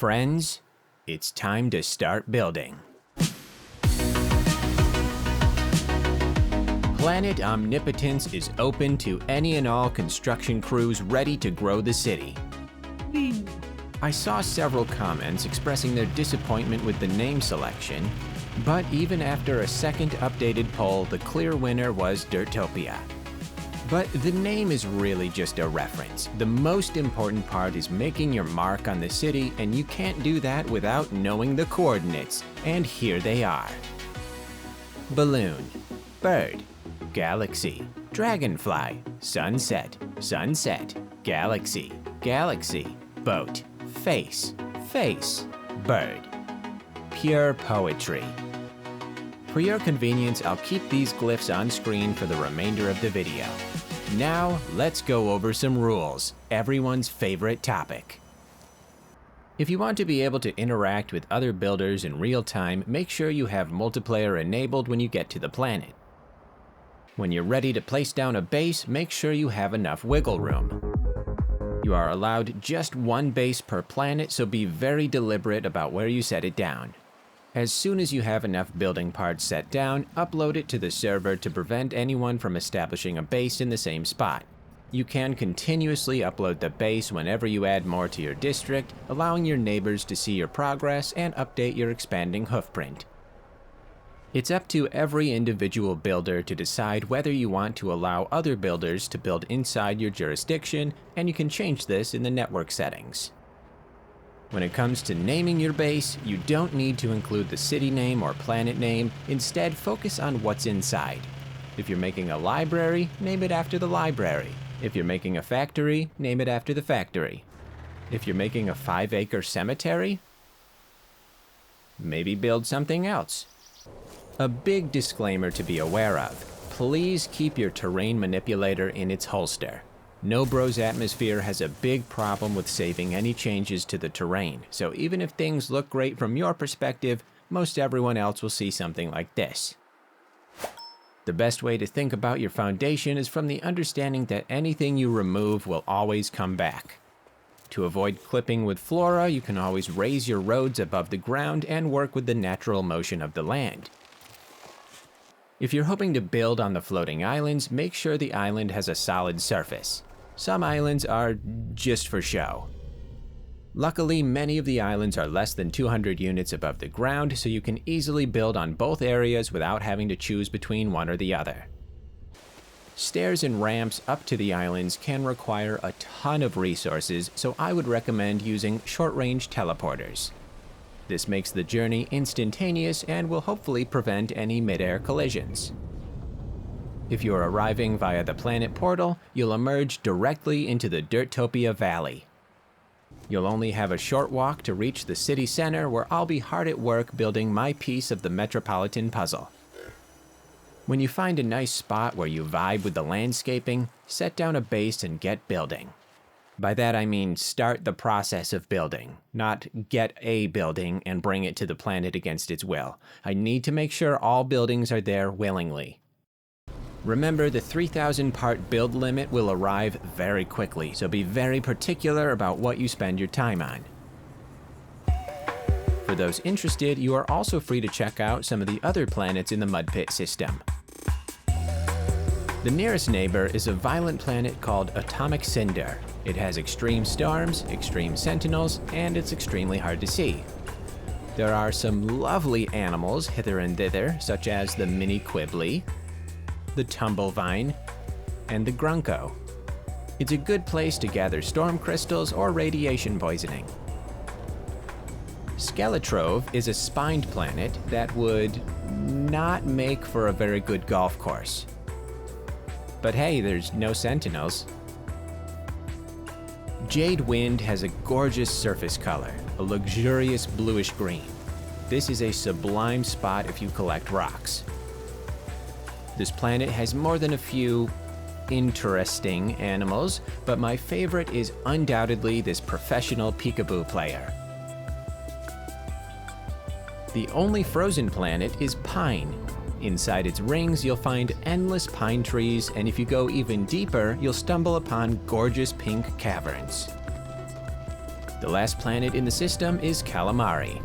Friends, it's time to start building. Planet Omnipotence is open to any and all construction crews ready to grow the city. I saw several comments expressing their disappointment with the name selection, but even after a second updated poll, the clear winner was Dirtopia. But the name is really just a reference. The most important part is making your mark on the city, and you can't do that without knowing the coordinates, and here they are. Balloon, bird, galaxy, dragonfly, sunset, sunset, galaxy, galaxy, boat, face, face, bird. Pure poetry. For your convenience, I'll keep these glyphs on screen for the remainder of the video. Now, let's go over some rules, everyone's favorite topic. If you want to be able to interact with other builders in real time, make sure you have multiplayer enabled when you get to the planet. When you're ready to place down a base, make sure you have enough wiggle room. You are allowed just one base per planet, so be very deliberate about where you set it down. As soon as you have enough building parts set down, upload it to the server to prevent anyone from establishing a base in the same spot. You can continuously upload the base whenever you add more to your district, allowing your neighbors to see your progress and update your expanding hoofprint. It's up to every individual builder to decide whether you want to allow other builders to build inside your jurisdiction, and you can change this in the network settings. When it comes to naming your base, you don't need to include the city name or planet name. Instead, focus on what's inside. If you're making a library, name it after the library. If you're making a factory, name it after the factory. If you're making a 5-acre cemetery, maybe build something else. A big disclaimer to be aware of. Please keep your terrain manipulator in its holster. No Bros Atmosphere has a big problem with saving any changes to the terrain, so even if things look great from your perspective, most everyone else will see something like this. The best way to think about your foundation is from the understanding that anything you remove will always come back. To avoid clipping with flora, you can always raise your roads above the ground and work with the natural motion of the land. If you're hoping to build on the floating islands, make sure the island has a solid surface. Some islands are just for show. Luckily, many of the islands are less than 200 units above the ground, so you can easily build on both areas without having to choose between one or the other. Stairs and ramps up to the islands can require a ton of resources, so I would recommend using short-range teleporters. This makes the journey instantaneous and will hopefully prevent any mid-air collisions. If you're arriving via the planet portal, you'll emerge directly into the Dirtopia Valley. You'll only have a short walk to reach the city center, where I'll be hard at work building my piece of the metropolitan puzzle. When you find a nice spot where you vibe with the landscaping, set down a base and get building. By that I mean start the process of building, not get a building and bring it to the planet against its will. I need to make sure all buildings are there willingly. Remember, the 3,000 part build limit will arrive very quickly, so be very particular about what you spend your time on. For those interested, you are also free to check out some of the other planets in the Mud Pit system. The nearest neighbor is a violent planet called Atomic Cinder. It has extreme storms, extreme sentinels, and it's extremely hard to see. There are some lovely animals hither and thither, such as the mini quibbly, the tumblevine, and the grunko. It's a good place to gather storm crystals or radiation poisoning. Skeletrove is a spined planet that would not make for a very good golf course. But hey, there's no sentinels. Jade Wind has a gorgeous surface color, a luxurious bluish green. This is a sublime spot if you collect rocks. This planet has more than a few interesting animals, but my favorite is undoubtedly this professional peekaboo player. The only frozen planet is Pine. Inside its rings, you'll find endless pine trees, and if you go even deeper, you'll stumble upon gorgeous pink caverns. The last planet in the system is Calamari.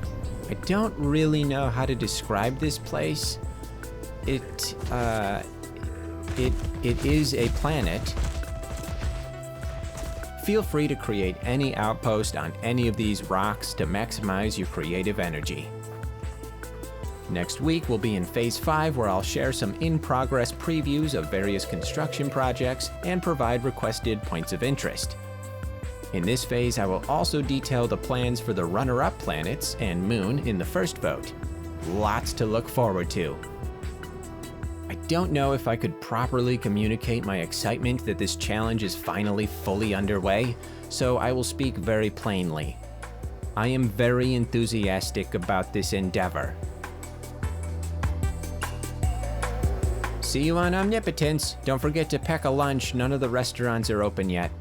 I don't really know how to describe this place. It is a planet. Feel free to create any outpost on any of these rocks to maximize your creative energy. Next week, we'll be in Phase 5, where I'll share some in-progress previews of various construction projects and provide requested points of interest. In this phase, I will also detail the plans for the runner-up planets and moon in the first vote. Lots to look forward to. I don't know if I could properly communicate my excitement that this challenge is finally fully underway, so I will speak very plainly. I am very enthusiastic about this endeavor. See you on Omnipotence. Don't forget to pack a lunch. None of the restaurants are open yet.